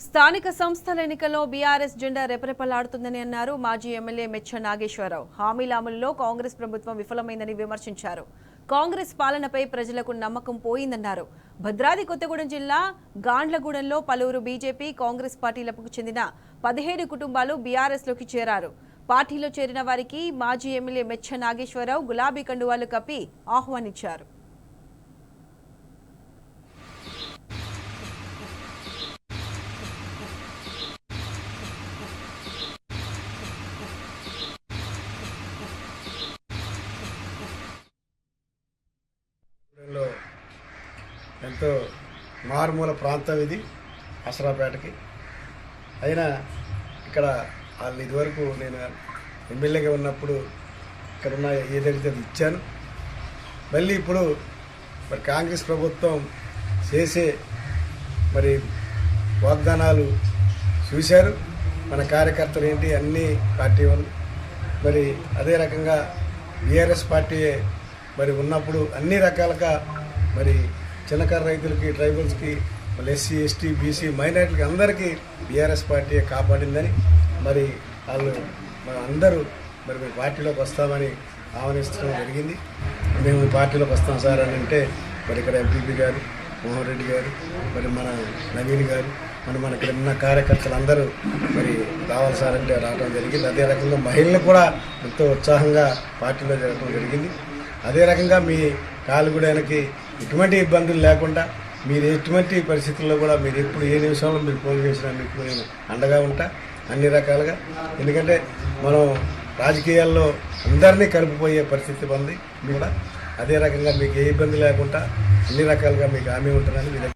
స్థానిక సంస్థల ఎన్నికల్లో బీఆర్ఎస్ జెండా రెపరెపలాడుతుందని అన్నారు మాజీ ఎమ్మెల్యే మెచ్చ నాగేశ్వరరావు. హామీల అమలులో కాంగ్రెస్ ప్రభుత్వం విఫలమైందని విమర్శించారు. కాంగ్రెస్ పాలనపై ప్రజలకు నమ్మకం పోయిందన్నారు. భద్రాద్రి కొత్తగూడెం జిల్లా గాండ్లగూడెంలో పలువురు బీజేపీ, కాంగ్రెస్ పార్టీలకు చెందిన 17 కుటుంబాలు బీఆర్ఎస్లోకి చేరారు. పార్టీలో చేరిన వారికి మాజీ ఎమ్మెల్యే మెచ్చ నాగేశ్వరరావు గులాబీ కండువాలు కప్పి ఆహ్వానించారు. ఎంతో మారుమూల ప్రాంతం ఇది అసరాపేటకి. అయినా ఇక్కడ వాళ్ళు ఇదివరకు నేను ఎమ్మెల్యేగా ఉన్నప్పుడు ఇక్కడున్న ఏదైతే ఇచ్చాను. మళ్ళీ ఇప్పుడు మరి కాంగ్రెస్ ప్రభుత్వం చేసే మరి వాగ్దానాలు చూశారు మన కార్యకర్తలు ఏంటి అన్ని పార్టీ వాళ్ళు. మరి అదే రకంగా బీఆర్ఎస్ పార్టీ మరి ఉన్నప్పుడు అన్ని రకాలుగా మరి చిన్నకారు రైతులకి, ట్రైబల్స్కి, మళ్ళీ ఎస్సీ, ఎస్టీ, బీసీ, మైనారిటీలకి అందరికీ బీఆర్ఎస్ పార్టీ కాపాడిందని మరి వాళ్ళు అందరూ మరి మీ పార్టీలోకి వస్తామని ఆహ్వానించడం జరిగింది. మేము ఈ పార్టీలోకి వస్తాం సార్ అని అంటే మరి ఇక్కడ ఎంపీపీ గారు, మోహన్ రెడ్డి గారు, మరి మన నవీన్ గారు, మన ఇక్కడ ఉన్న కార్యకర్తలు అందరూ మరి రావాలి సార్ అంటే రావడం జరిగింది. అదే రకంగా మహిళలు కూడా ఎంతో ఉత్సాహంగా పార్టీలో జరగడం జరిగింది. అదే రకంగా మీ కాలుగూడానికి ఎటువంటి ఇబ్బందులు లేకుండా మీరు ఎటువంటి పరిస్థితుల్లో కూడా మీరు ఎప్పుడు ఏ నిమిషంలో మీరు ఫోన్ చేసినా మీకు నేను అండగా ఉంటా అన్ని రకాలుగా. ఎందుకంటే మనం రాజకీయాల్లో అందరినీ కలిపిపోయే పరిస్థితి ఉంది కూడా. అదే రకంగా మీకు ఏ ఇబ్బంది లేకుండా అన్ని రకాలుగా మీకు హామీ ఉంటుందని